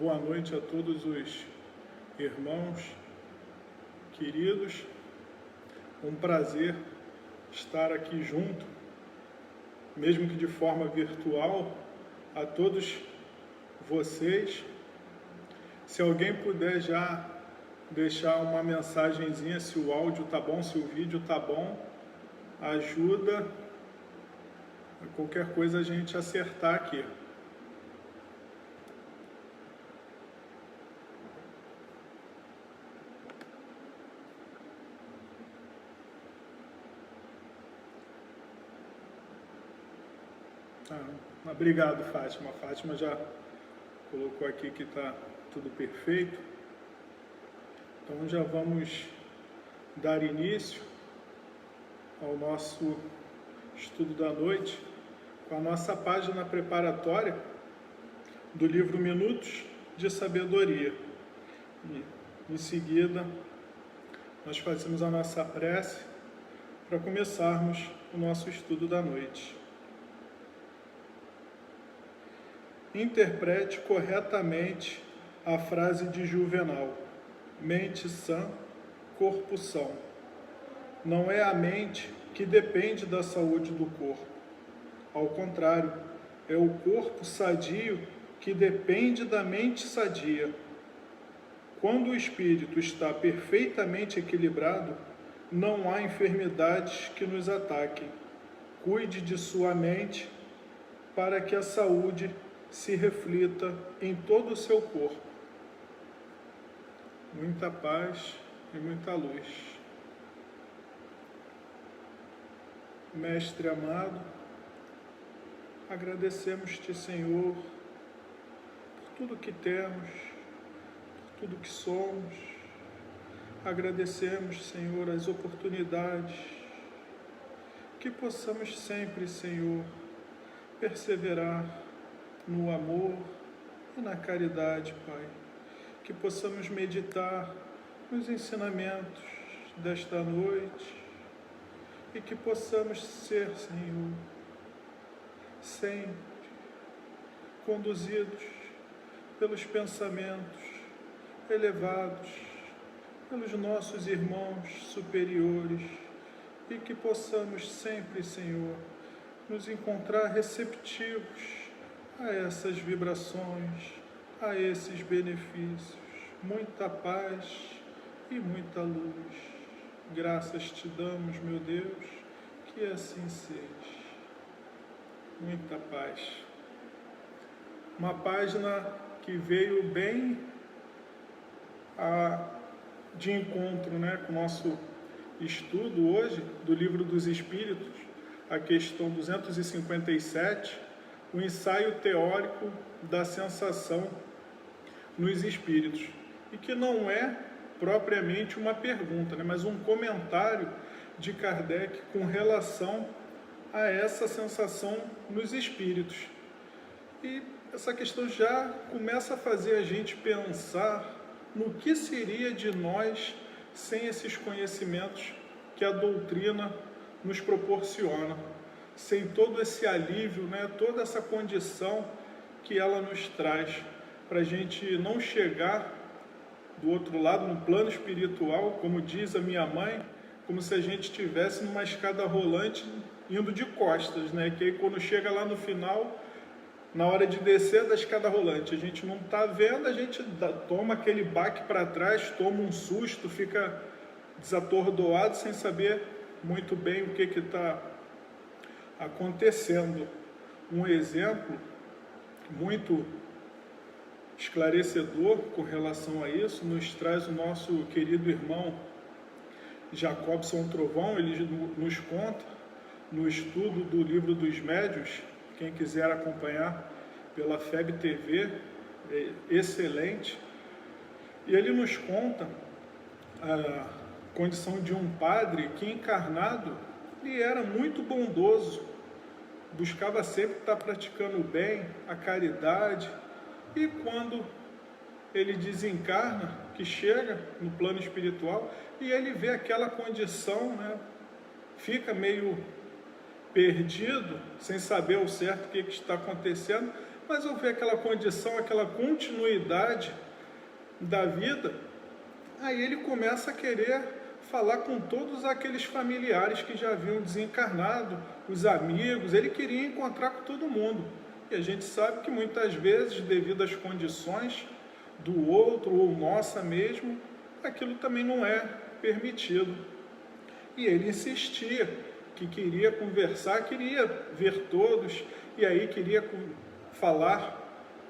boa noite a todos os irmãos queridos. Um prazer estar aqui junto, mesmo que de forma virtual, a todos vocês. Se alguém puder já deixar uma mensagenzinha, se o áudio tá bom, se o vídeo tá bom, ajuda qualquer coisa a gente acertar aqui. Obrigado, Fátima. A Fátima já colocou aqui que está tudo perfeito. Então já vamos dar início ao nosso estudo da noite com a nossa página preparatória do livro Minutos de Sabedoria. E em seguida nós fazemos a nossa prece para começarmos o nosso estudo da noite. Interprete corretamente a frase de Juvenal: mente sã, corpo são. Não é a mente que depende da saúde do corpo. Ao contrário, é o corpo sadio que depende da mente sadia. Quando o espírito está perfeitamente equilibrado, não há enfermidades que nos ataquem. Cuide de sua mente para que a saúde se reflita em todo o seu corpo. Muita paz e muita luz. Mestre amado, agradecemos-te, Senhor, por tudo que temos, por tudo que somos. Agradecemos, Senhor, as oportunidades, que possamos sempre, Senhor, perseverar no amor e na caridade, Pai. Que possamos meditar nos ensinamentos desta noite e que possamos ser, Senhor, sempre conduzidos pelos pensamentos elevados, pelos nossos irmãos superiores, e que possamos sempre, Senhor, nos encontrar receptivos a essas vibrações, a esses benefícios. Muita paz e muita luz. Graças te damos, meu Deus, que assim seja. Muita paz. Uma página que veio bem de encontro, com o nosso estudo hoje do Livro dos Espíritos, a questão 257, o ensaio teórico da sensação nos espíritos, e que não é propriamente uma pergunta, mas um comentário de Kardec com relação a essa sensação nos espíritos. E essa questão já começa a fazer a gente pensar no que seria de nós sem esses conhecimentos que a doutrina nos proporciona, sem todo esse alívio, toda essa condição que ela nos traz, para a gente não chegar do outro lado, no plano espiritual, como diz a minha mãe, como se a gente estivesse numa escada rolante indo de costas, que aí quando chega lá no final, na hora de descer da escada rolante, a gente não está vendo, a gente toma aquele baque para trás, toma um susto, fica desatordoado, sem saber muito bem o que está acontecendo. Um exemplo muito esclarecedor com relação a isso nos traz o nosso querido irmão Jacobson Trovão. Ele nos conta no estudo do Livro dos Médiuns. Quem quiser acompanhar pela FEB TV, é excelente. E ele nos conta a condição de um padre que, encarnado, ele era muito bondoso, buscava sempre estar praticando o bem, a caridade, e quando ele desencarna, que chega no plano espiritual, e ele vê aquela condição, fica meio perdido, sem saber ao certo o que está acontecendo, mas houve aquela condição, aquela continuidade da vida, aí ele começa a querer falar com todos aqueles familiares que já haviam desencarnado, os amigos, ele queria encontrar com todo mundo. E a gente sabe que muitas vezes, devido às condições do outro ou nossa mesmo, aquilo também não é permitido. E ele insistia que queria conversar, queria ver todos, e aí queria falar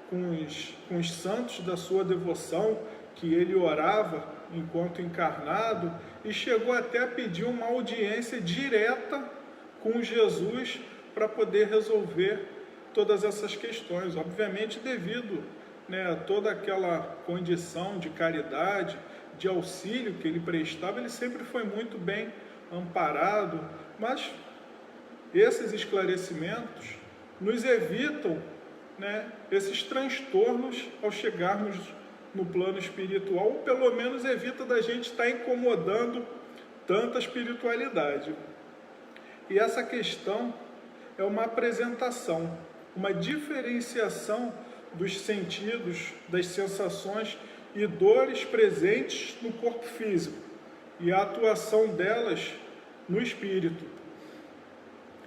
com os santos da sua devoção, que ele orava enquanto encarnado, e chegou até a pedir uma audiência direta com Jesus para poder resolver todas essas questões. Obviamente devido, a toda aquela condição de caridade, de auxílio que ele prestava, ele sempre foi muito bem amparado, mas esses esclarecimentos nos evitam, esses transtornos ao chegarmos no plano espiritual, ou pelo menos evita da gente estar incomodando tanta espiritualidade. E essa questão é uma apresentação, uma diferenciação dos sentidos, das sensações e dores presentes no corpo físico e a atuação delas no espírito.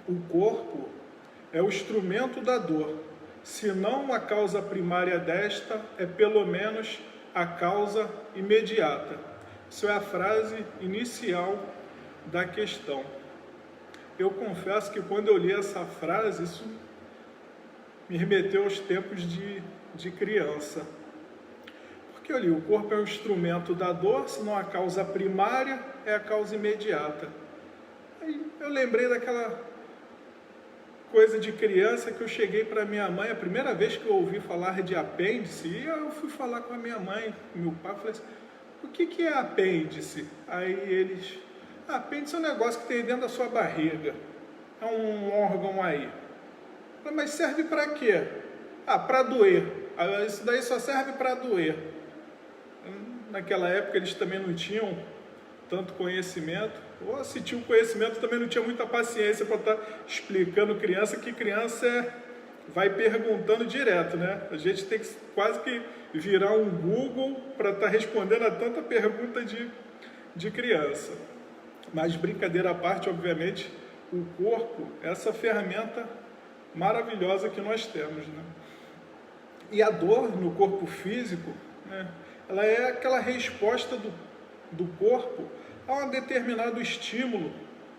O corpo é o instrumento da dor. Se não a causa primária desta, é pelo menos a causa imediata. Isso é a frase inicial da questão. Eu confesso que quando eu li essa frase, isso me remeteu aos tempos de criança. Porque eu li, o corpo é o instrumento da dor, se não a causa primária, é a causa imediata. Aí eu lembrei daquela coisa de criança que eu cheguei para minha mãe, a primeira vez que eu ouvi falar de apêndice, e eu fui falar com a minha mãe, meu pai, falei assim, o que é apêndice? Aí eles, apêndice é um negócio que tem dentro da sua barriga, é um órgão aí. Falei, mas serve para quê? Para doer. Isso daí só serve para doer. Naquela época eles também não tinham tanto conhecimento, ou se tinha um conhecimento também não tinha muita paciência para estar explicando criança, que criança vai perguntando direto, A gente tem que quase que virar um Google para estar respondendo a tanta pergunta de criança. Mas brincadeira à parte, obviamente, o corpo é essa ferramenta maravilhosa que nós temos, E a dor no corpo físico, ela é aquela resposta do corpo a um determinado estímulo,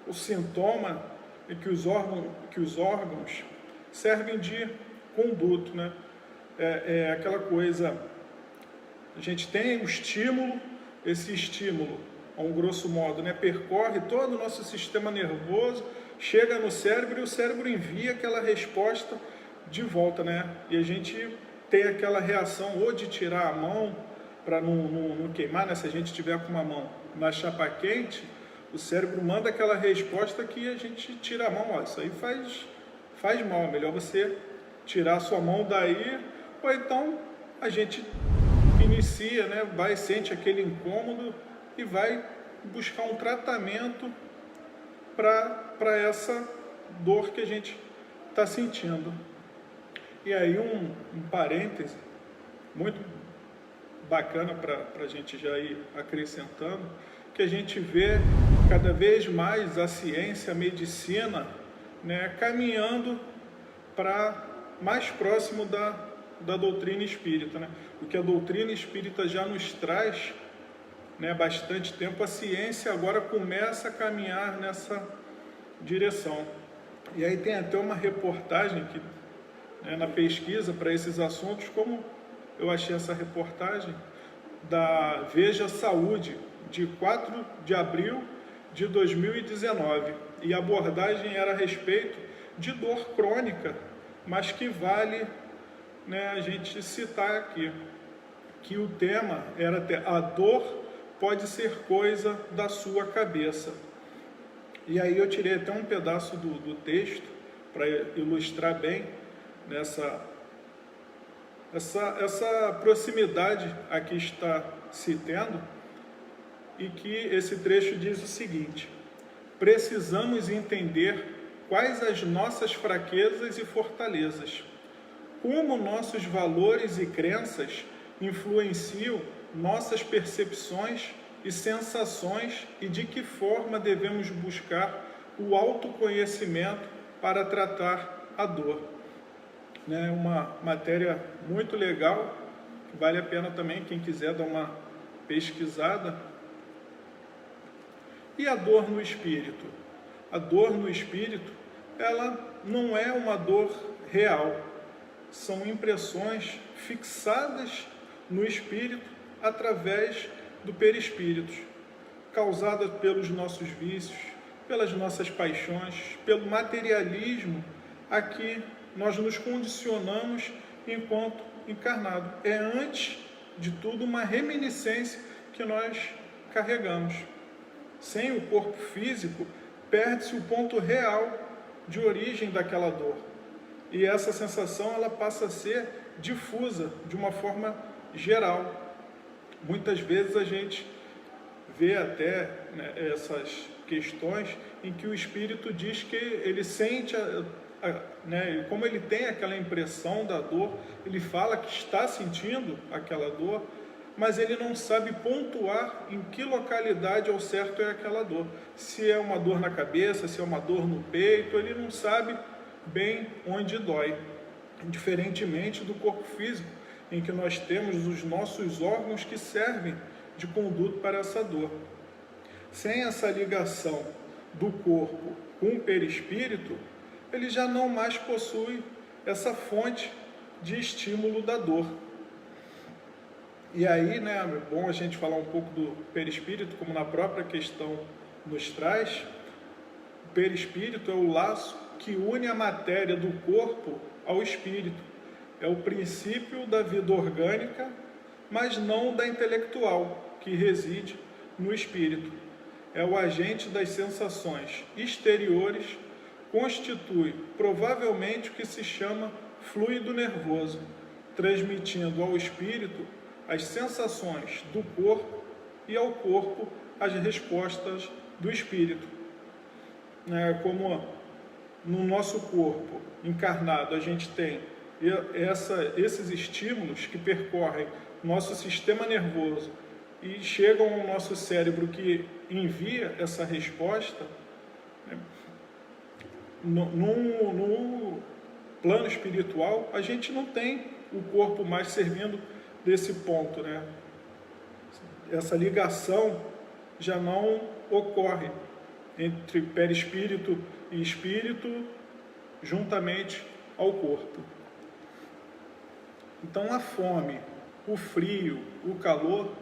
o sintoma em que os órgãos servem de conduto, É aquela coisa, a gente tem o estímulo, esse estímulo, a um grosso modo, percorre todo o nosso sistema nervoso, chega no cérebro e o cérebro envia aquela resposta de volta, E a gente tem aquela reação ou de tirar a mão para não queimar, se a gente tiver com uma mão na chapa quente, o cérebro manda aquela resposta que a gente tira a mão, isso aí faz mal, é melhor você tirar a sua mão daí, ou então a gente inicia, vai, sente aquele incômodo e vai buscar um tratamento para essa dor que a gente está sentindo. E aí um parêntese muito bacana para a gente já ir acrescentando, que a gente vê cada vez mais a ciência, a medicina, caminhando para mais próximo da doutrina espírita, O que a doutrina espírita já nos traz, bastante tempo, a ciência agora começa a caminhar nessa direção. E aí tem até uma reportagem que, na pesquisa para esses assuntos, como eu achei essa reportagem da Veja Saúde, de 4 de abril de 2019. E a abordagem era a respeito de dor crônica, mas que vale a gente citar aqui, que o tema era até a dor pode ser coisa da sua cabeça. E aí eu tirei até um pedaço do texto para ilustrar bem essa proximidade a que está se tendo, e que esse trecho diz o seguinte: precisamos entender quais as nossas fraquezas e fortalezas, como nossos valores e crenças influenciam nossas percepções e sensações e de que forma devemos buscar o autoconhecimento para tratar a dor. É uma matéria muito legal, vale a pena também quem quiser dar uma pesquisada. E a dor no espírito? A dor no espírito, ela não é uma dor real, são impressões fixadas no espírito através do perispírito, causadas pelos nossos vícios, pelas nossas paixões, pelo materialismo a que nós nos condicionamos enquanto encarnado. É, antes de tudo, uma reminiscência que nós carregamos. Sem o corpo físico, perde-se o ponto real de origem daquela dor. E essa sensação ela passa a ser difusa de uma forma geral. Muitas vezes a gente vê até, né, essas questões em que o espírito diz que ele sente, né, como ele tem aquela impressão da dor, ele fala que está sentindo aquela dor, mas ele não sabe pontuar em que localidade ao certo é aquela dor. Se é uma dor na cabeça, se é uma dor no peito, ele não sabe bem onde dói. Diferentemente do corpo físico, em que nós temos os nossos órgãos que servem de conduto para essa dor. Sem essa ligação do corpo com o perispírito, ele já não mais possui essa fonte de estímulo da dor. E aí, né, é bom a gente falar um pouco do perispírito, como na própria questão nos traz. O perispírito é o laço que une a matéria do corpo ao espírito. É o princípio da vida orgânica, mas não da intelectual, que reside no espírito. É o agente das sensações exteriores, constitui provavelmente o que se chama fluido nervoso, transmitindo ao espírito as sensações do corpo e ao corpo as respostas do espírito. Como no nosso corpo encarnado a gente tem esses estímulos que percorrem nosso sistema nervoso e chegam ao nosso cérebro, que envia essa resposta, né? No plano espiritual a gente não tem o corpo mais servindo desse ponto, né? Essa ligação já não ocorre entre perispírito e espírito juntamente ao corpo. Então a fome, o frio, o calor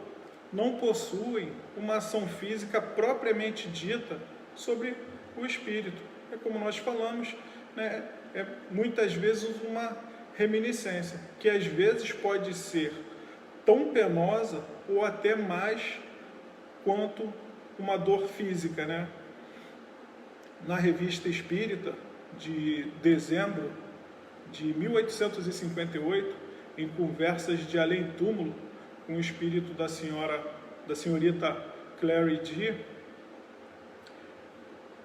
não possuem uma ação física propriamente dita sobre o espírito. É como nós falamos, né? É muitas vezes uma reminiscência, que às vezes pode ser tão penosa ou até mais quanto uma dor física, né? Na Revista Espírita, de dezembro de 1858, em Conversas de Além Túmulo, com o espírito da senhorita Clary D.,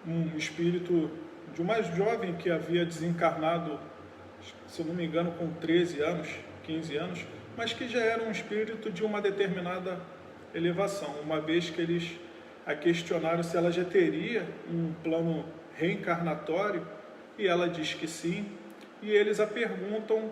um espírito de uma jovem que havia desencarnado, se eu não me engano, com 13 anos, 15 anos, mas que já era um espírito de uma determinada elevação, uma vez que eles a questionaram se ela já teria um plano reencarnatório, e ela diz que sim, e eles a perguntam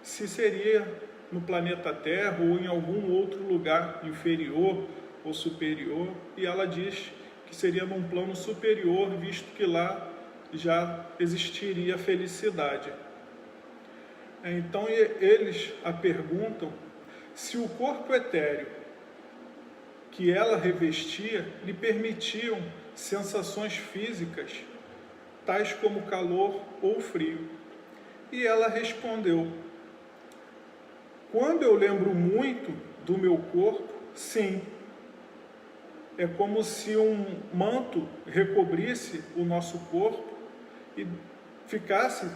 se seria no planeta Terra ou em algum outro lugar inferior ou superior, e ela diz que seria num plano superior, visto que lá já existiria felicidade. Então eles a perguntam se o corpo etéreo que ela revestia lhe permitiam sensações físicas, tais como calor ou frio. E ela respondeu: quando eu lembro muito do meu corpo, sim. É como se um manto recobrisse o nosso corpo e ficasse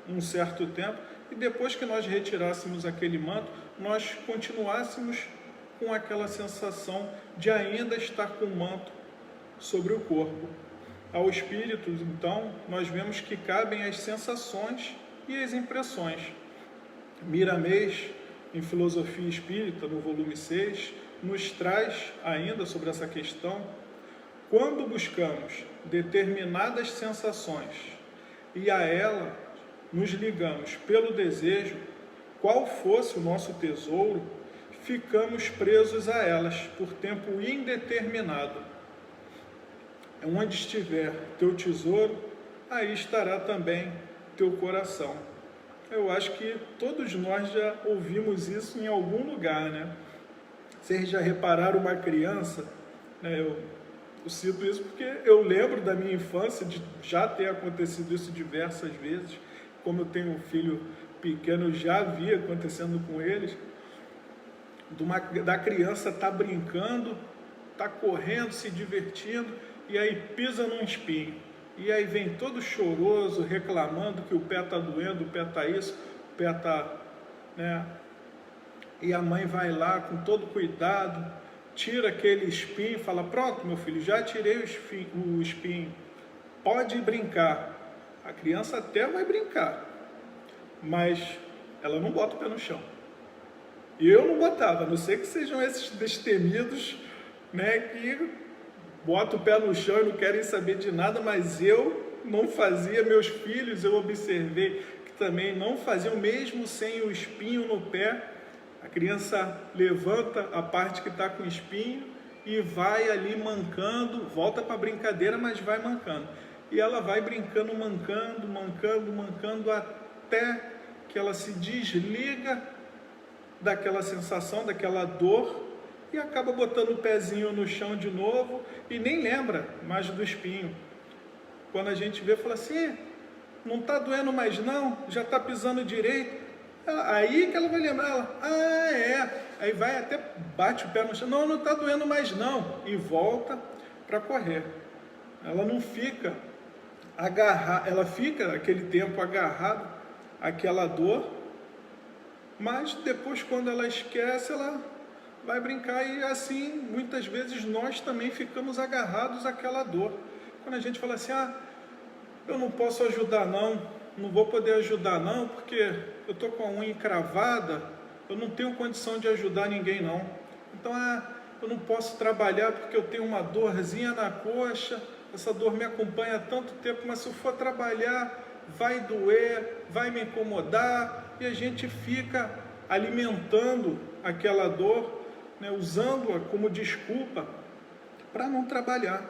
um certo tempo, e depois que nós retirássemos aquele manto, nós continuássemos com aquela sensação de ainda estar com o manto sobre o corpo. Ao espírito, então, nós vemos que cabem as sensações e as impressões. Miramês, em Filosofia Espírita, no volume 6, nos traz ainda sobre essa questão. Quando buscamos determinadas sensações e a ela nos ligamos pelo desejo, qual fosse o nosso tesouro, ficamos presos a elas por tempo indeterminado. Onde estiver teu tesouro, aí estará também teu coração. Eu acho que todos nós já ouvimos isso em algum lugar, né? Vocês já repararam uma criança, né? Eu cito isso porque eu lembro da minha infância de já ter acontecido isso diversas vezes. Como eu tenho um filho pequeno, eu já vi acontecendo com eles, da criança tá brincando, tá correndo, se divertindo, e aí pisa num espinho. E aí vem todo choroso, reclamando que o pé está doendo, o pé está isso, o pé está, né? E a mãe vai lá com todo cuidado, tira aquele espinho e fala: pronto, meu filho, já tirei o espinho, pode brincar. A criança até vai brincar, mas ela não bota o pé no chão. E eu não botava, a não ser que sejam esses destemidos, né, que botam o pé no chão e não querem saber de nada, mas eu não fazia. Meus filhos, eu observei que também não faziam, mesmo sem o espinho no pé. A criança levanta a parte que está com espinho e vai ali mancando, volta para a brincadeira, mas vai mancando. E ela vai brincando, mancando, até que ela se desliga daquela sensação, daquela dor, e acaba botando o pezinho no chão de novo e nem lembra mais do espinho. Quando a gente vê, fala assim: não está doendo mais não? Já está pisando direito? Aí que ela vai lembrar, aí vai até bate o pé no chão, não está doendo mais não, e volta para correr. Ela não fica agarrada, ela fica aquele tempo agarrada àquela dor, mas depois, quando ela esquece, ela vai brincar. E assim, muitas vezes nós também ficamos agarrados àquela dor. Quando a gente fala assim: eu não posso ajudar não vou poder ajudar não, porque eu estou com a unha encravada, eu não tenho condição de ajudar ninguém não. Então, eu não posso trabalhar porque eu tenho uma dorzinha na coxa, essa dor me acompanha há tanto tempo, mas se eu for trabalhar, vai doer, vai me incomodar, e a gente fica alimentando aquela dor, né, usando-a como desculpa para não trabalhar.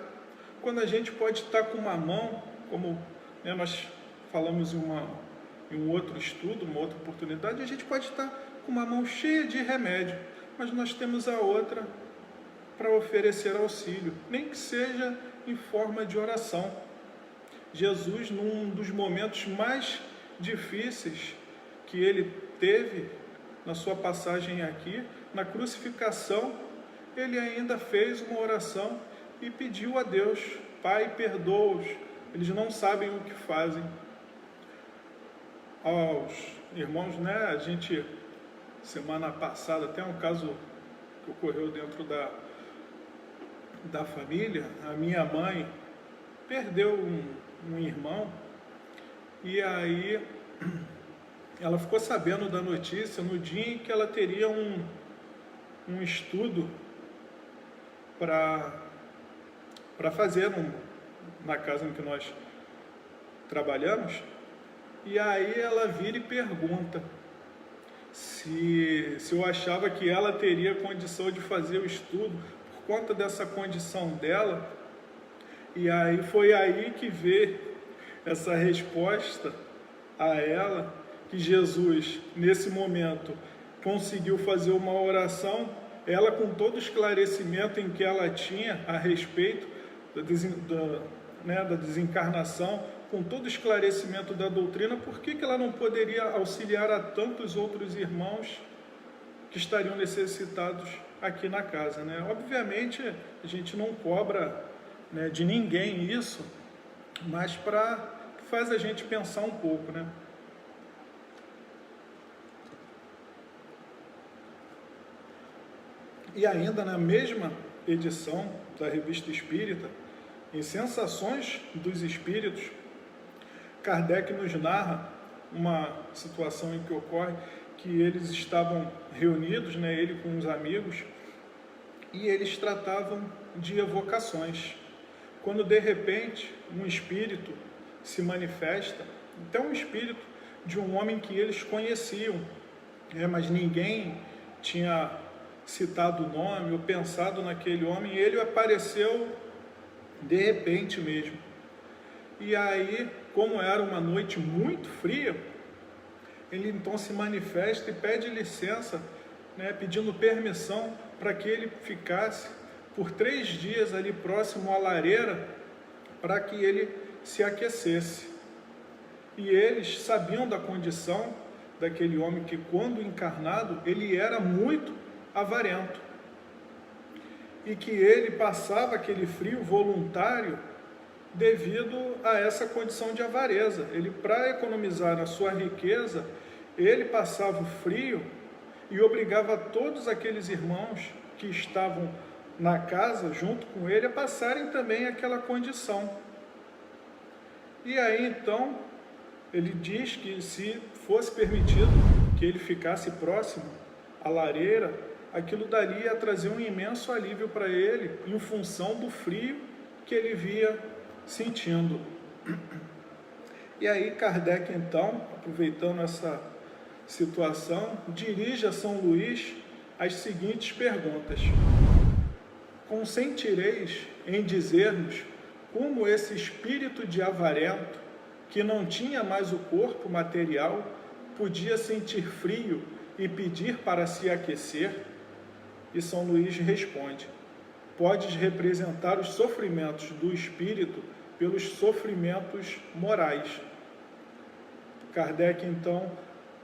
Quando a gente pode estar com uma mão, como, né, nós falamos em um outro estudo, uma outra oportunidade, a gente pode estar com uma mão cheia de remédio, mas nós temos a outra para oferecer auxílio, nem que seja em forma de oração. Jesus, num dos momentos mais difíceis que ele teve na sua passagem aqui, na crucificação, ele ainda fez uma oração e pediu a Deus: Pai, perdoa-os, eles não sabem o que fazem. Aos irmãos, né, a gente, semana passada, até um caso que ocorreu dentro da família, a minha mãe perdeu um irmão, e aí ela ficou sabendo da notícia no dia em que ela teria um estudo para fazer na casa em que nós trabalhamos. E aí ela vira e pergunta se eu achava que ela teria condição de fazer o estudo por conta dessa condição dela. E aí foi aí que veio essa resposta a ela, que Jesus, nesse momento, conseguiu fazer uma oração, ela com todo o esclarecimento em que ela tinha a respeito da desencarnação, com todo o esclarecimento da doutrina. Por que ela não poderia auxiliar a tantos outros irmãos que estariam necessitados aqui na casa, né? Obviamente, a gente não cobra, né, de ninguém isso, mas faz a gente pensar um pouco, né? E ainda na mesma edição da Revista Espírita, em Sensações dos Espíritos, Kardec nos narra uma situação em que ocorre que eles estavam reunidos, né, ele com os amigos, e eles tratavam de evocações. Quando de repente um espírito se manifesta, então um espírito de um homem que eles conheciam, mas ninguém tinha citado o nome ou pensado naquele homem, e ele apareceu de repente mesmo. E aí, como era uma noite muito fria, ele então se manifesta e pede licença, né, pedindo permissão para que ele ficasse por 3 dias ali próximo à lareira, para que ele se aquecesse. E eles sabiam da condição daquele homem, que quando encarnado, ele era muito avarento, e que ele passava aquele frio voluntário devido a essa condição de avareza. Ele, para economizar a sua riqueza, ele passava o frio e obrigava todos aqueles irmãos que estavam na casa junto com ele a passarem também aquela condição. E aí então ele diz que se fosse permitido que ele ficasse próximo à lareira, aquilo daria a trazer um imenso alívio para ele, em função do frio que ele via sentindo. E aí Kardec então, aproveitando essa situação, dirige a São Luís as seguintes perguntas: consentireis em dizer-nos como esse espírito de avarento, que não tinha mais o corpo material, podia sentir frio e pedir para se aquecer? E São Luís responde: podes representar os sofrimentos do espírito pelos sofrimentos morais. Kardec então: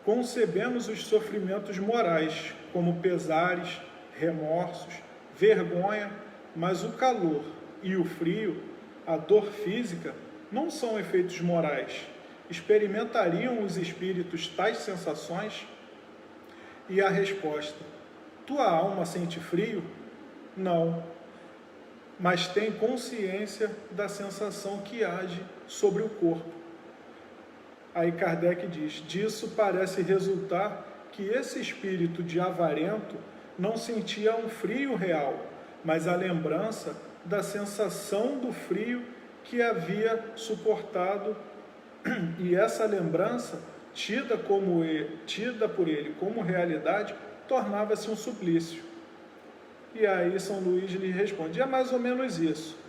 concebemos os sofrimentos morais como pesares, remorsos, vergonha, mas o calor e o frio, a dor física, não são efeitos morais. Experimentariam os espíritos tais sensações? E a resposta: tua alma sente frio? Não, mas tem consciência da sensação que age sobre o corpo. Aí Kardec diz: disso parece resultar que esse espírito de avarento não sentia um frio real, mas a lembrança da sensação do frio que havia suportado, e essa lembrança, tida por ele como realidade, tornava-se um suplício. E aí São Luís lhe responde: é mais ou menos isso.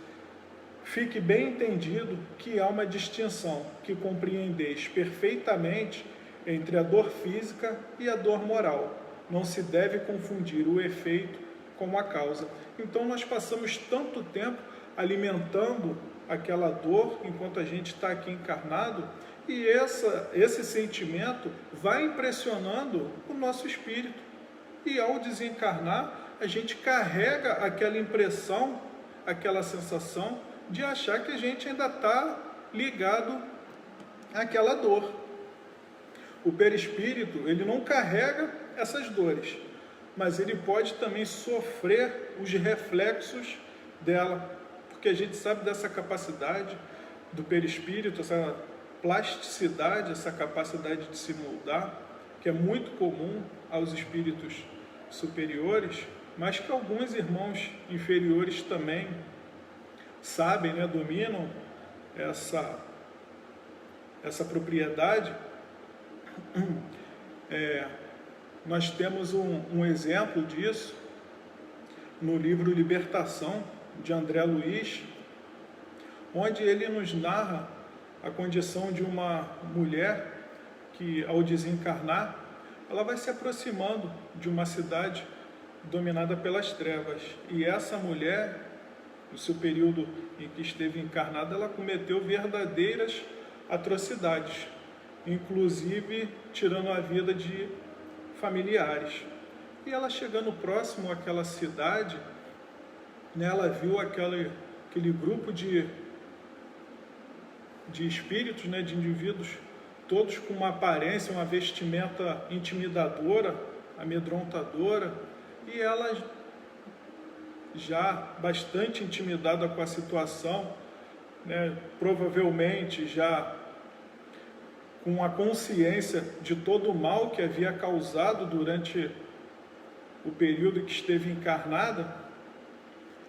Fique bem entendido que há uma distinção, que compreendeis perfeitamente, entre a dor física e a dor moral. Não se deve confundir o efeito com a causa. Então nós passamos tanto tempo alimentando aquela dor enquanto a gente está aqui encarnado, e esse sentimento vai impressionando o nosso espírito. E ao desencarnar, a gente carrega aquela impressão, aquela sensação de achar que a gente ainda está ligado àquela dor. O perispírito, ele não carrega essas dores, mas ele pode também sofrer os reflexos dela, porque a gente sabe dessa capacidade do perispírito, essa plasticidade, essa capacidade de se moldar, que é muito comum aos espíritos superiores, mas que alguns irmãos inferiores também sabem, né, dominam essa propriedade. Nós temos um exemplo disso no livro Libertação, de André Luiz, onde ele nos narra a condição de uma mulher que, ao desencarnar, ela vai se aproximando de uma cidade dominada pelas trevas. E essa mulher, no seu período em que esteve encarnada, ela cometeu verdadeiras atrocidades, inclusive tirando a vida de familiares. E ela, chegando próximo àquela cidade, né, ela viu aquele grupo de espíritos, né, de indivíduos, todos com uma aparência, uma vestimenta intimidadora, amedrontadora, e ela, já bastante intimidada com a situação, né, provavelmente já com a consciência de todo o mal que havia causado durante o período que esteve encarnada,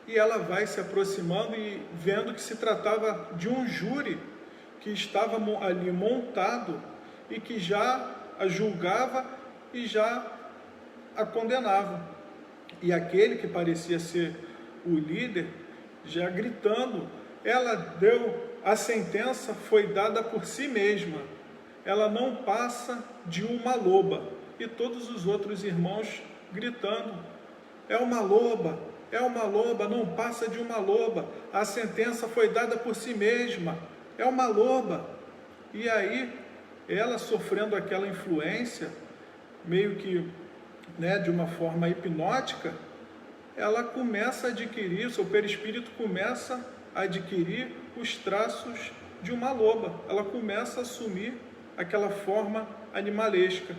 e ela vai se aproximando e vendo que se tratava de um júri que estava ali montado e que já a julgava e já a condenava. E aquele que parecia ser o líder, já gritando, ela deu, a sentença foi dada por si mesma, ela não passa de uma loba. E todos os outros irmãos gritando, é uma loba, não passa de uma loba, a sentença foi dada por si mesma, é uma loba. E aí, ela sofrendo aquela influência, meio que, né, de uma forma hipnótica, ela começa a adquirir, seu perispírito começa a adquirir os traços de uma loba, ela começa a assumir aquela forma animalesca.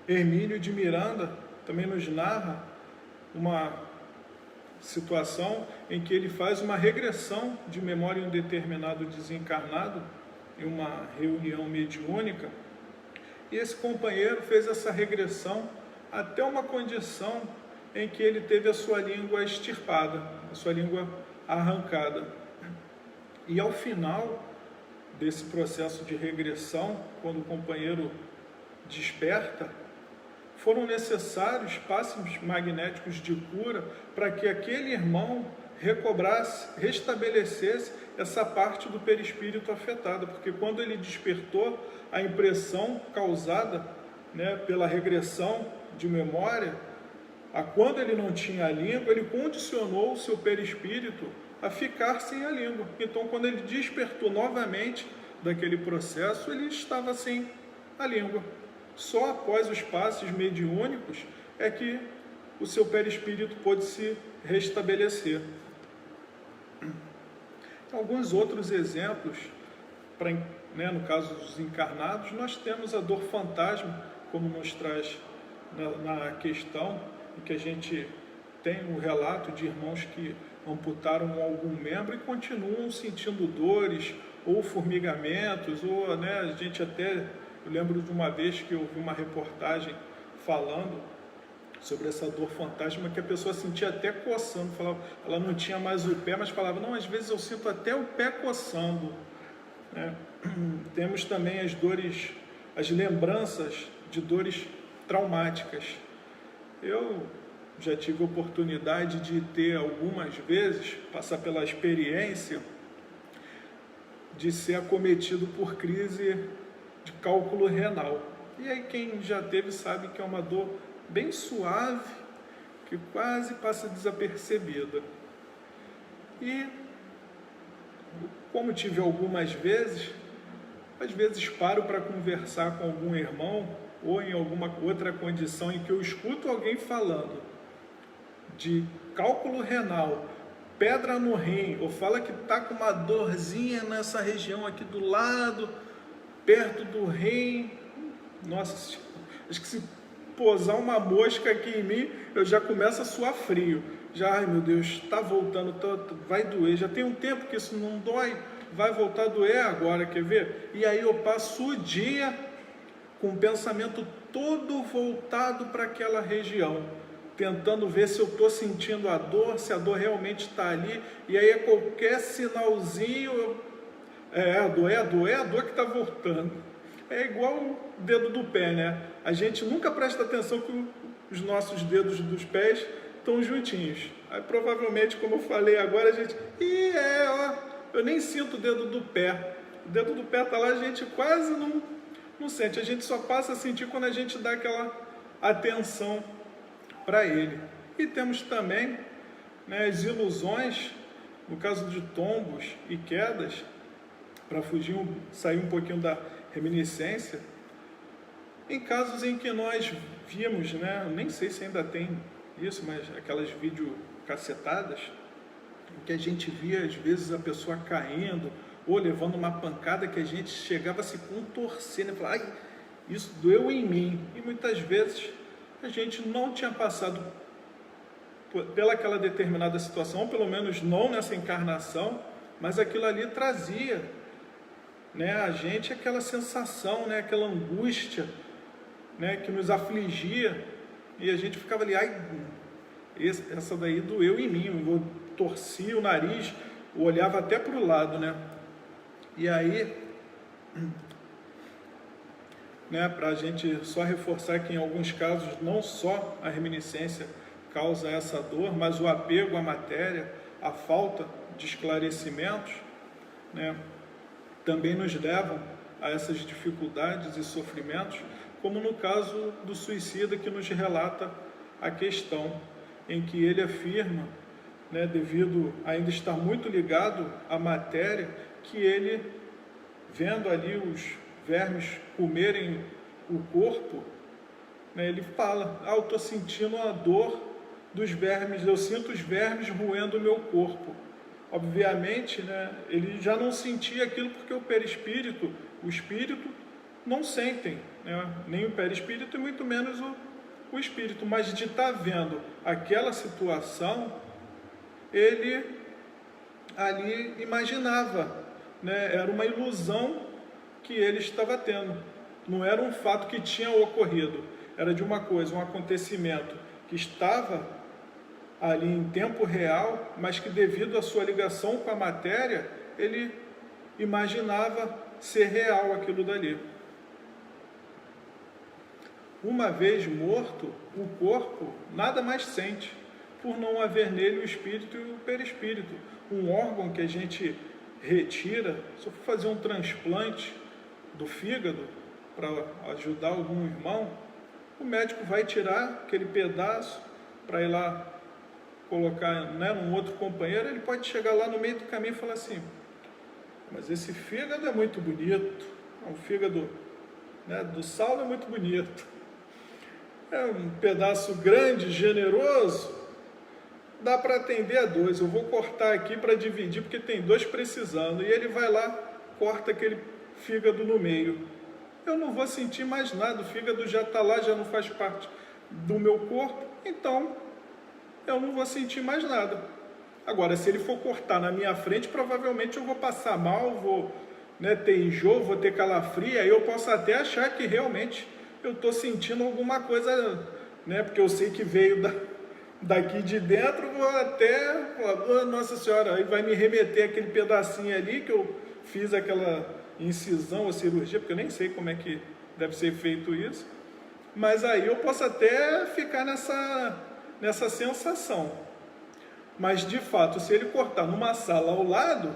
Hermínio de Miranda também nos narra uma situação em que ele faz uma regressão de memória em um determinado desencarnado, em uma reunião mediúnica, e esse companheiro fez essa regressão até uma condição em que ele teve a sua língua extirpada, a sua língua arrancada. E ao final desse processo de regressão, quando o companheiro desperta, foram necessários passos magnéticos de cura para que aquele irmão recobrasse, restabelecesse essa parte do perispírito afetada, porque quando ele despertou, a impressão causada, né, pela regressão de memória, quando ele não tinha a língua, ele condicionou o seu perispírito a ficar sem a língua. Então, quando ele despertou novamente daquele processo, ele estava sem a língua. Só após os passes mediúnicos é que o seu perispírito pôde se restabelecer. Alguns outros exemplos, no caso dos encarnados, nós temos a dor fantasma, como nos traz na questão, em que a gente tem um relato de irmãos que amputaram algum membro e continuam sentindo dores ou formigamentos, ou a gente até, eu lembro de uma vez que eu vi uma reportagem falando sobre essa dor fantasma, que a pessoa sentia até coçando, falava, ela não tinha mais o pé, mas falava, não, às vezes eu sinto até o pé coçando. Temos também as dores, as lembranças de dores traumáticas. Eu já tive a oportunidade de ter algumas vezes, passar pela experiência de ser acometido por crise de cálculo renal. E aí quem já teve sabe que é uma dor bem suave, que quase passa desapercebida. E como tive algumas vezes, às vezes paro para conversar com algum irmão ou em alguma outra condição em que eu escuto alguém falando de cálculo renal, pedra no rim, ou fala que está com uma dorzinha nessa região aqui do lado, perto do rim. Nossa, acho que se posar uma mosca aqui em mim, eu já começo a suar frio. Já, ai meu Deus, está voltando, vai doer. Já tem um tempo que isso não dói, vai voltar a doer agora, quer ver? E aí eu passo o dia com o pensamento todo voltado para aquela região, tentando ver se eu estou sentindo a dor, se a dor realmente está ali. E aí qualquer sinalzinho, a dor que está voltando. É igual o dedo do pé, né? A gente nunca presta atenção que os nossos dedos dos pés estão juntinhos. Aí provavelmente, como eu falei agora, a gente... eu nem sinto o dedo do pé. O dedo do pé está lá, a gente quase não sente. A gente só passa a sentir quando a gente dá aquela atenção para ele. E temos também, as ilusões, no caso de tombos e quedas, para sair um pouquinho da reminiscência, em casos em que nós vimos, nem sei se ainda tem isso, mas aquelas videocassetadas, em que a gente via às vezes a pessoa caindo ou levando uma pancada que a gente chegava a se contorcer, né? Falar, ai, isso doeu em mim. E muitas vezes a gente não tinha passado pelaquela determinada situação, pelo menos não nessa encarnação, mas aquilo ali trazia né, a gente aquela sensação, né, aquela angústia, né, que nos afligia, e a gente ficava ali, ai, essa daí doeu em mim, eu torcia o nariz, eu olhava até para o lado, né? E aí, né, para a gente só reforçar que em alguns casos não só a reminiscência causa essa dor, mas o apego à matéria, a falta de esclarecimentos, né, também nos levam a essas dificuldades e sofrimentos, como no caso do suicida que nos relata a questão, em que ele afirma, né, devido a ainda estar muito ligado à matéria, que ele, vendo ali os vermes comerem o corpo, né, ele fala, eu estou sentindo a dor dos vermes, eu sinto os vermes roendo o meu corpo. Obviamente, né, ele já não sentia aquilo porque o perispírito, o espírito, não sentem, né, nem o perispírito e muito menos o espírito, mas de estar vendo aquela situação, ele ali imaginava, né, era uma ilusão que ele estava tendo, não era um fato que tinha ocorrido, era de uma coisa, um acontecimento que estava ali em tempo real, mas que devido à sua ligação com a matéria, ele imaginava ser real aquilo dali. Uma vez morto, o corpo nada mais sente, por não haver nele o espírito e o perispírito. Um órgão que a gente retira, se eu for fazer um transplante do fígado para ajudar algum irmão, o médico vai tirar aquele pedaço para ir lá colocar, né, num outro companheiro. Ele pode chegar lá no meio do caminho e falar assim, mas esse fígado é muito bonito, o fígado, né, do Saulo é muito bonito, é um pedaço grande, generoso, dá para atender a dois, eu vou cortar aqui para dividir porque tem dois precisando, e ele vai lá, corta aquele fígado no meio, eu não vou sentir mais nada, o fígado já está lá, já não faz parte do meu corpo, então eu não vou sentir mais nada. Agora, se ele for cortar na minha frente, provavelmente eu vou passar mal, vou, né, ter enjoo, vou ter calafrio, aí eu posso até achar que realmente eu estou sentindo alguma coisa, né, porque eu sei que veio daqui de dentro, vou até falar, Nossa Senhora, aí vai me remeter aquele pedacinho ali que eu fiz aquela incisão ou cirurgia, porque eu nem sei como é que deve ser feito isso, mas aí eu posso até ficar nessa sensação. Mas de fato, se ele cortar numa sala ao lado,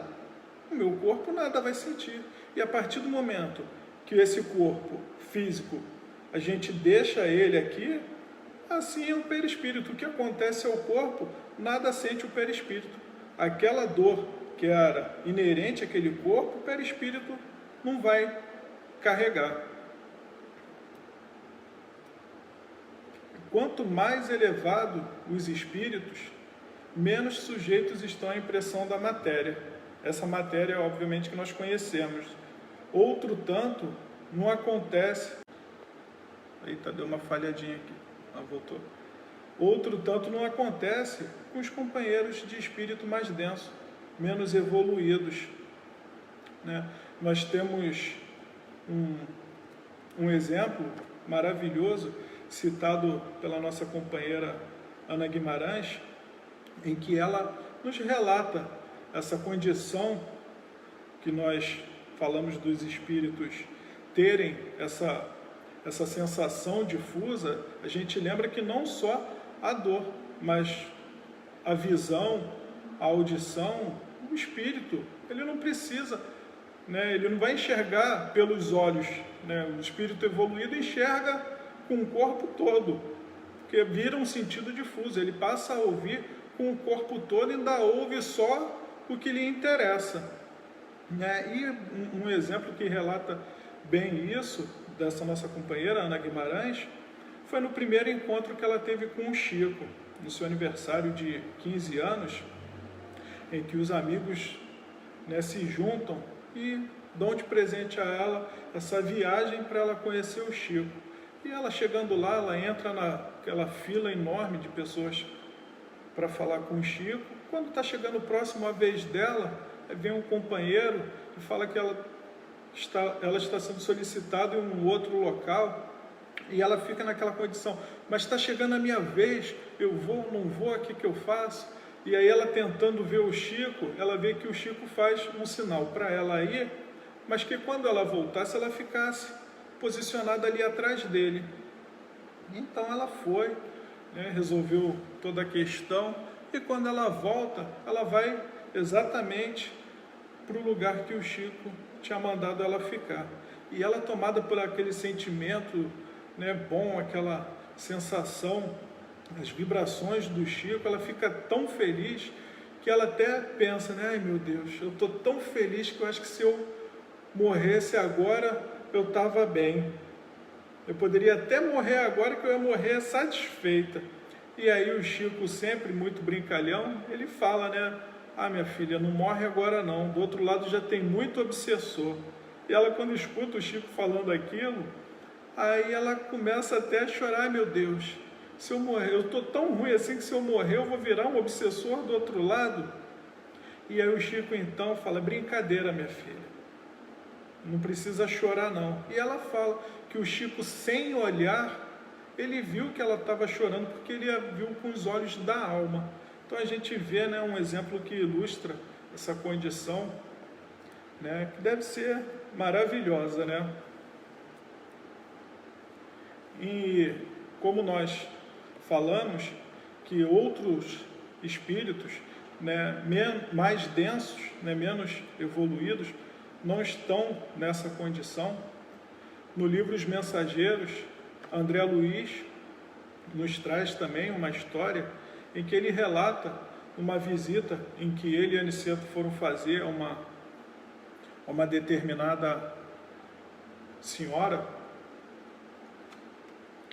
o meu corpo nada vai sentir. E a partir do momento que esse corpo físico, a gente deixa ele aqui, assim é o perispírito. O que acontece ao corpo, nada sente o perispírito. Aquela dor que era inerente àquele corpo, o perispírito não vai carregar. Quanto mais elevado os espíritos, menos sujeitos estão à impressão da matéria. Essa matéria, obviamente, que nós conhecemos. Outro tanto, não acontece... Eita, deu uma falhadinha aqui. Voltou. Outro tanto não acontece com os companheiros de espírito mais denso, menos evoluídos, né? Nós temos um exemplo maravilhoso, citado pela nossa companheira Ana Guimarães, em que ela nos relata essa condição que nós falamos dos espíritos terem essa sensação difusa. A gente lembra que não só a dor, mas a visão, a audição, o espírito, ele não precisa, né, ele não vai enxergar pelos olhos, né, o espírito evoluído enxerga com o corpo todo, porque vira um sentido difuso, ele passa a ouvir com o corpo todo e ainda ouve só o que lhe interessa, né? E um exemplo que relata bem isso, dessa nossa companheira Ana Guimarães, foi no primeiro encontro que ela teve com o Chico, no seu aniversário de 15 anos, em que os amigos, né, se juntam e dão de presente a ela essa viagem para ela conhecer o Chico. E ela chegando lá, ela entra naquela fila enorme de pessoas para falar com o Chico. Quando está chegando próximo a vez dela, vem um companheiro e fala que ela ela está sendo solicitada em um outro local, e ela fica naquela condição, mas está chegando a minha vez, eu vou, não vou, o que eu faço? E aí ela tentando ver o Chico, ela vê que o Chico faz um sinal para ela ir, mas que quando ela voltasse, ela ficasse posicionada ali atrás dele. Então ela foi, né, resolveu toda a questão, e quando ela volta, ela vai exatamente para o lugar que o Chico tinha mandado ela ficar. E ela, tomada por aquele sentimento, né, bom, aquela sensação, as vibrações do Chico, ela fica tão feliz que ela até pensa, né, ai meu Deus, eu estou tão feliz que eu acho que se eu morresse agora, eu estava bem. Eu poderia até morrer agora, que eu ia morrer satisfeita. E aí o Chico, sempre muito brincalhão, ele fala, né, ah, minha filha, não morre agora não, do outro lado já tem muito obsessor. E ela, quando escuta o Chico falando aquilo, aí ela começa até a chorar, ai meu Deus, se eu morrer, eu estou tão ruim assim que se eu morrer eu vou virar um obsessor do outro lado. E aí o Chico então fala, brincadeira, minha filha, não precisa chorar não. E ela fala que o Chico, sem olhar, ele viu que ela estava chorando, porque ele a viu com os olhos da alma. Então a gente vê, né, um exemplo que ilustra essa condição, né, que deve ser maravilhosa, né? E como nós falamos, que outros espíritos, né, mais densos, né, menos evoluídos, não estão nessa condição. No livro Os Mensageiros, André Luiz nos traz também uma história em que ele relata uma visita em que ele e Aniceto foram fazer a uma determinada senhora,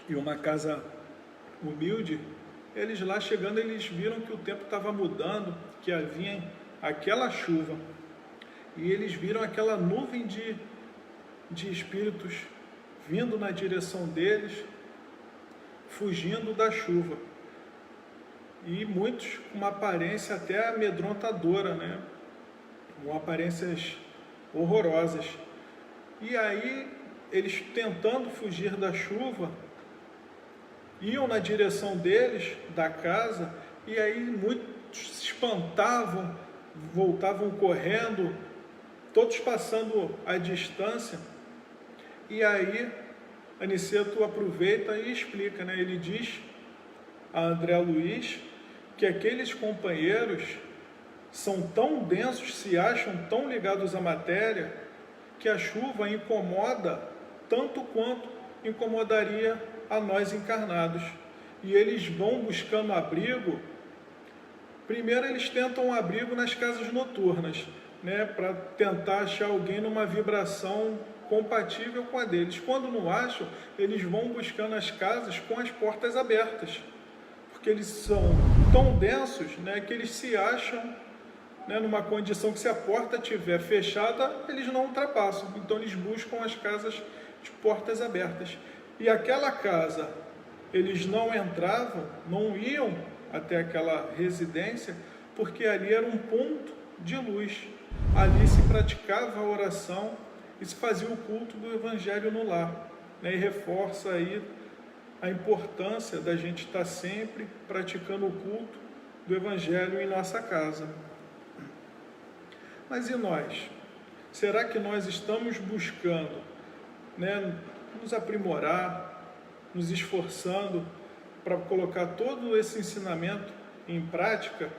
e uma casa humilde. Eles lá chegando, eles viram que o tempo estava mudando, que havia aquela chuva, e eles viram aquela nuvem de espíritos vindo na direção deles, fugindo da chuva, e muitos com uma aparência até amedrontadora, né? Com aparências horrorosas. E aí eles, tentando fugir da chuva, iam na direção deles, da casa, e aí muitos se espantavam, voltavam correndo, todos passando a distância. E aí Aniceto aproveita e explica, né? Ele diz a André Luiz que aqueles companheiros são tão densos, se acham tão ligados à matéria, que a chuva incomoda tanto quanto incomodaria a nós encarnados. E eles vão buscando abrigo. Primeiro eles tentam um abrigo nas casas noturnas, né, para tentar achar alguém numa vibração compatível com a deles. Quando não acham, eles vão buscando as casas com as portas abertas, porque eles são tão densos, né, que eles se acham, né, numa condição que, se a porta estiver fechada, eles não ultrapassam. Então eles buscam as casas de portas abertas. E aquela casa, eles não entravam, não iam até aquela residência, porque ali era um ponto de luz. Ali se praticava a oração e se fazia o culto do Evangelho no lar, né? E reforça aí a importância da gente estar sempre praticando o culto do Evangelho em nossa casa. Mas e nós? Será que nós estamos buscando, né, nos aprimorar, nos esforçando para colocar todo esse ensinamento em prática?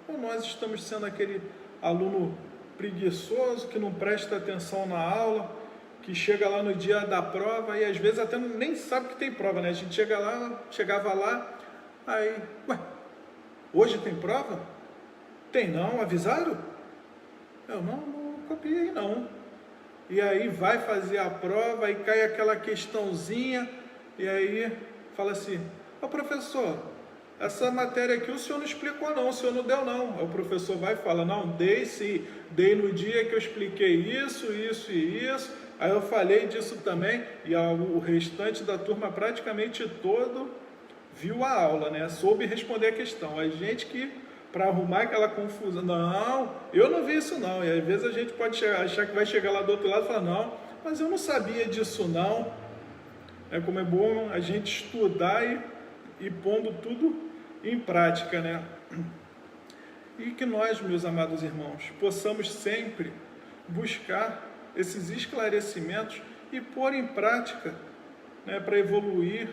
Ou nós estamos sendo aquele aluno preguiçoso, que não presta atenção na aula, que chega lá no dia da prova e às vezes até nem sabe que tem prova, né? A gente chegava lá, aí, ué, hoje tem prova? Tem não, avisaram? Eu não copiei não. E aí vai fazer a prova e cai aquela questãozinha, e aí fala assim, ô professor, essa matéria aqui o senhor não explicou não, o senhor não deu não. Aí o professor vai e fala, não, dei sim, dei no dia que eu expliquei isso, isso e isso, aí eu falei disso também, e o restante da turma praticamente todo viu a aula, né? Soube responder a questão. A gente que para arrumar aquela confusão. Não, eu não vi isso não. E às vezes a gente pode achar que vai chegar lá do outro lado e falar, não, mas eu não sabia disso não. Como é bom a gente estudar e pondo tudo em prática, né? E que nós, meus amados irmãos, possamos sempre buscar esses esclarecimentos e pôr em prática, né, para evoluir,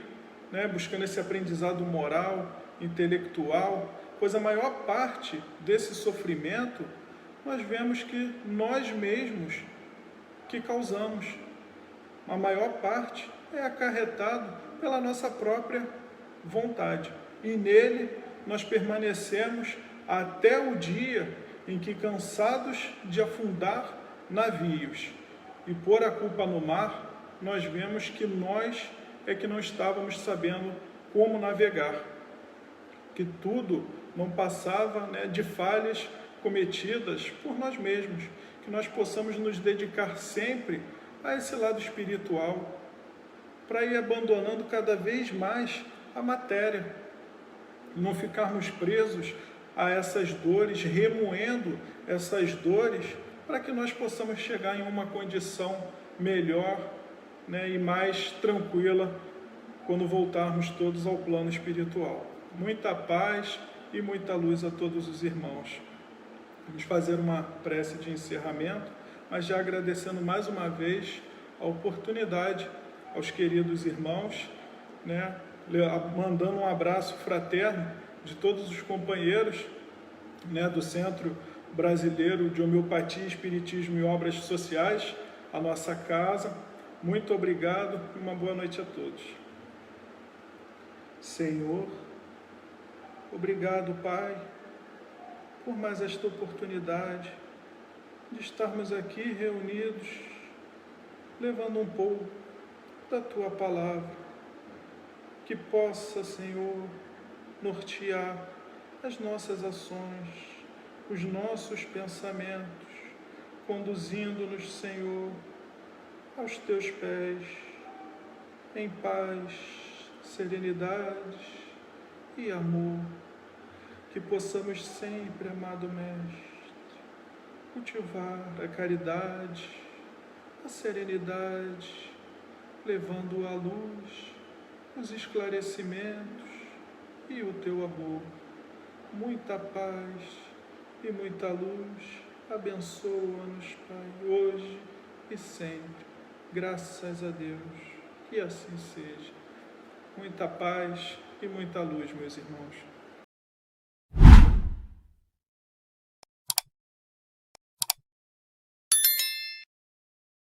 né, buscando esse aprendizado moral, intelectual, pois a maior parte desse sofrimento nós vemos que nós mesmos que causamos. A maior parte é acarretado pela nossa própria vontade. E nele nós permanecemos até o dia em que, cansados de afundar navios e pôr a culpa no mar, nós vemos que nós é que não estávamos sabendo como navegar, que tudo não passava, né, de falhas cometidas por nós mesmos, que nós possamos nos dedicar sempre a esse lado espiritual, para ir abandonando cada vez mais a matéria, não ficarmos presos a essas dores, remoendo essas dores, para que nós possamos chegar em uma condição melhor, né, e mais tranquila quando voltarmos todos ao plano espiritual. Muita paz e muita luz a todos os irmãos. Vamos fazer uma prece de encerramento, mas já agradecendo mais uma vez a oportunidade aos queridos irmãos, né, mandando um abraço fraterno de todos os companheiros, né, do Centro Brasileiro de Homeopatia, Espiritismo e Obras Sociais, a nossa casa. Muito obrigado e uma boa noite a todos. Senhor, obrigado, Pai, por mais esta oportunidade de estarmos aqui reunidos, levando um pouco da Tua Palavra, que possa, Senhor, nortear as nossas ações, os nossos pensamentos, conduzindo-nos, Senhor, aos Teus pés, em paz, serenidade e amor, que possamos sempre, amado Mestre, cultivar a caridade, a serenidade, levando à luz os esclarecimentos e o Teu amor. Muita paz e muita luz. Abençoa-nos, Pai, hoje e sempre. Graças a Deus. Que assim seja. Muita paz e muita luz, meus irmãos.